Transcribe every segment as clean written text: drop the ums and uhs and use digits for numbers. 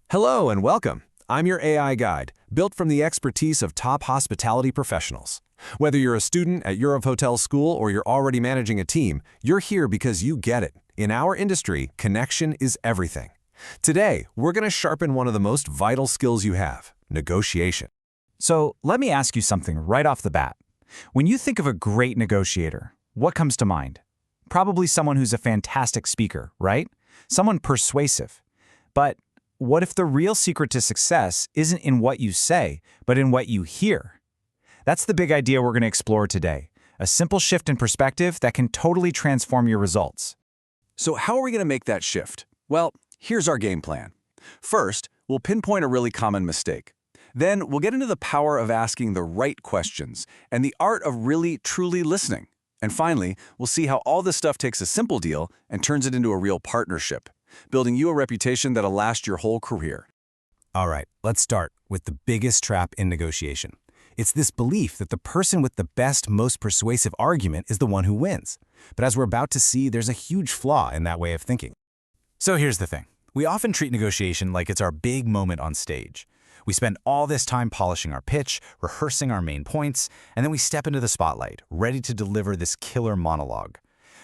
Hello and welcome. I'm your AI guide, built from the expertise of top hospitality professionals. Whether you're a student at Europe Hotel School or you're already managing a team, you're here because you get it. In our industry, connection is everything. Today, we're going to sharpen one of the most vital skills you have, negotiation. So let me ask you something right off the bat. When you think of a great negotiator, what comes to mind? Probably someone who's a fantastic speaker, right? Someone persuasive. But what if the real secret to success isn't in what you say, but in what you hear? That's the big idea we're going to explore today. A simple shift in perspective that can totally transform your results. So how are we going to make that shift? Well, here's our game plan. First, we'll pinpoint a really common mistake. Then we'll get into the power of asking the right questions and the art of really, truly listening. And finally, we'll see how all this stuff takes a simple deal and turns it into a real partnership, building you a reputation that'll last your whole career. All right, let's start with the biggest trap in negotiation. It's this belief that the person with the best, most persuasive argument is the one who wins. But as we're about to see, there's a huge flaw in that way of thinking. So here's the thing. We often treat negotiation like it's our big moment on stage. We spend all this time polishing our pitch, rehearsing our main points, and then we step into the spotlight, ready to deliver this killer monologue.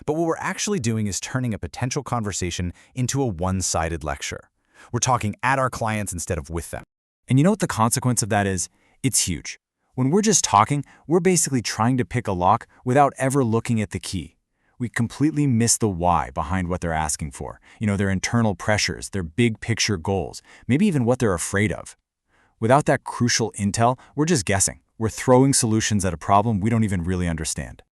But what we're actually doing is turning a potential conversation into a one-sided lecture. We're talking at our clients instead of with them. And you know what the consequence of that is? It's huge. When we're just talking, we're basically trying to pick a lock without ever looking at the key. We completely miss the why behind what they're asking for. Their internal pressures, their big picture goals, maybe even what they're afraid of. Without that crucial intel, we're just guessing. We're throwing solutions at a problem we don't even really understand.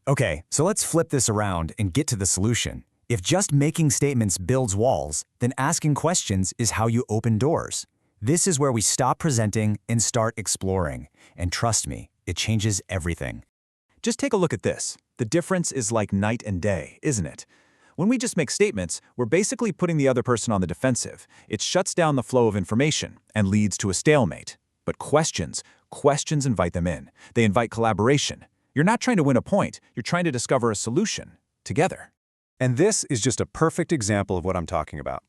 Okay, so let's flip this around and get to the solution. If just making statements builds walls, then asking questions is how you open doors. This is where we stop presenting and start exploring. And trust me, it changes everything. Just take a look at this. The difference is like night and day, isn't it? When we just make statements, we're basically putting the other person on the defensive. It shuts down the flow of information and leads to a stalemate. But questions invite them in. They invite collaboration. You're not trying to win a point, you're trying to discover a solution together. And this is just a perfect example of what I'm talking about.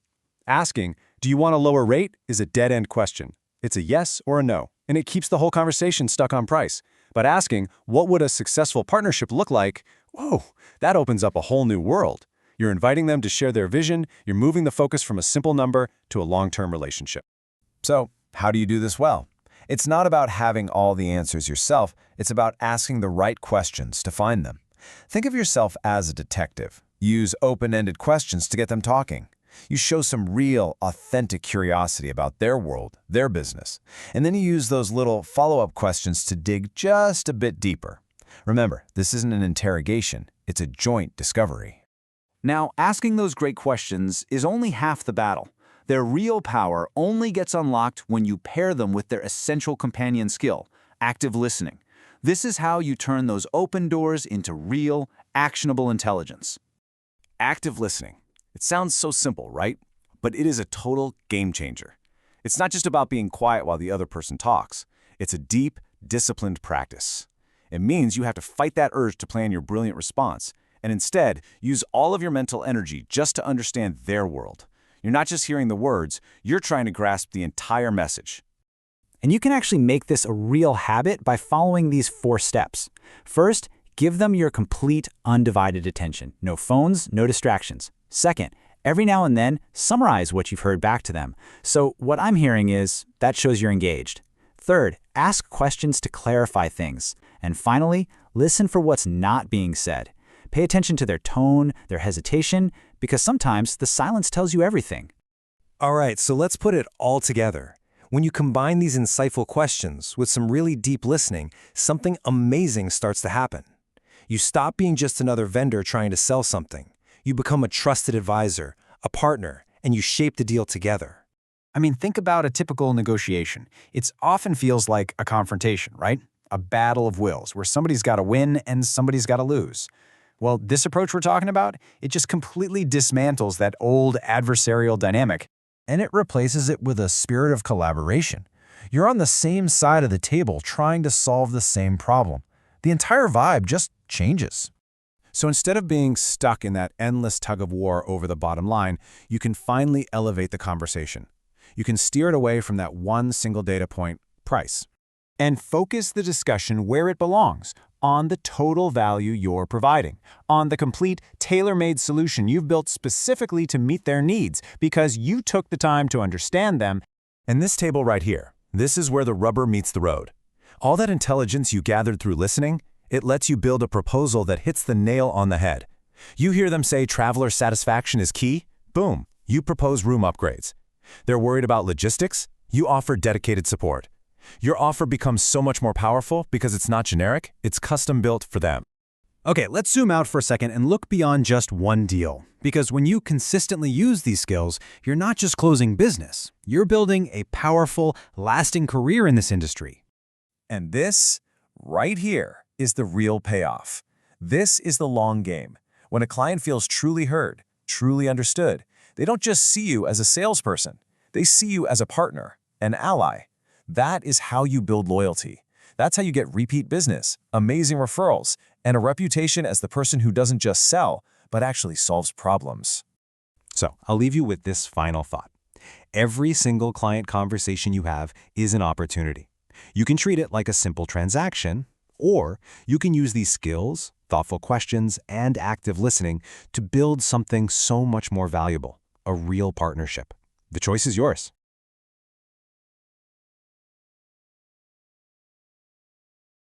Asking, do you want a lower rate, is a dead-end question. It's a yes or a no, and it keeps the whole conversation stuck on price. But asking, what would a successful partnership look like? Whoa, that opens up a whole new world. You're inviting them to share their vision, you're moving the focus from a simple number to a long-term relationship. So, how do you do this well? It's not about having all the answers yourself, it's about asking the right questions to find them. Think of yourself as a detective. Use open-ended questions to get them talking. You show some real, authentic curiosity about their world, their business, and then you use those little follow-up questions to dig just a bit deeper. Remember, this isn't an interrogation, it's a joint discovery. Now, asking those great questions is only half the battle. Their real power only gets unlocked when you pair them with their essential companion skill, active listening. This is how you turn those open doors into real, actionable intelligence. Active listening. It sounds so simple, right? But it is a total game changer. It's not just about being quiet while the other person talks. It's a deep, disciplined practice. It means you have to fight that urge to plan your brilliant response, and instead use all of your mental energy just to understand their world. You're not just hearing the words, you're trying to grasp the entire message. And you can actually make this a real habit by following these 4 steps. First, give them your complete, undivided attention. No phones, no distractions. Second, every now and then, summarize what you've heard back to them. So what I'm hearing is, that shows you're engaged. Third, ask questions to clarify things. And finally, listen for what's not being said. Pay attention to their tone, their hesitation, because sometimes the silence tells you everything. All right, so let's put it all together. When you combine these insightful questions with some really deep listening, something amazing starts to happen. You stop being just another vendor trying to sell something. You become a trusted advisor, a partner, and you shape the deal together. I mean, think about a typical negotiation. It often feels like a confrontation, right? A battle of wills, where somebody's got to win and somebody's got to lose. Well, this approach we're talking about, it just completely dismantles that old adversarial dynamic, and it replaces it with a spirit of collaboration. You're on the same side of the table trying to solve the same problem. The entire vibe just changes. So instead of being stuck in that endless tug of war over the bottom line, you can finally elevate the conversation. You can steer it away from that one single data point, price. And focus the discussion where it belongs, on the total value you're providing, on the complete, tailor-made solution you've built specifically to meet their needs because you took the time to understand them. And this table right here, this is where the rubber meets the road. All that intelligence you gathered through listening, it lets you build a proposal that hits the nail on the head. You hear them say traveler satisfaction is key? Boom, you propose room upgrades. They're worried about logistics? You offer dedicated support. Your offer becomes so much more powerful because it's not generic, it's custom built for them. Okay, let's zoom out for a second and look beyond just one deal. Because when you consistently use these skills, you're not just closing business. You're building a powerful, lasting career in this industry. And this, right here, is the real payoff. This is the long game. When a client feels truly heard, truly understood, they don't just see you as a salesperson. They see you as a partner, an ally. That is how you build loyalty. That's how you get repeat business, amazing referrals, and a reputation as the person who doesn't just sell, but actually solves problems. So I'll leave you with this final thought. Every single client conversation you have is an opportunity. You can treat it like a simple transaction, or you can use these skills, thoughtful questions, and active listening to build something so much more valuable, a real partnership. The choice is yours.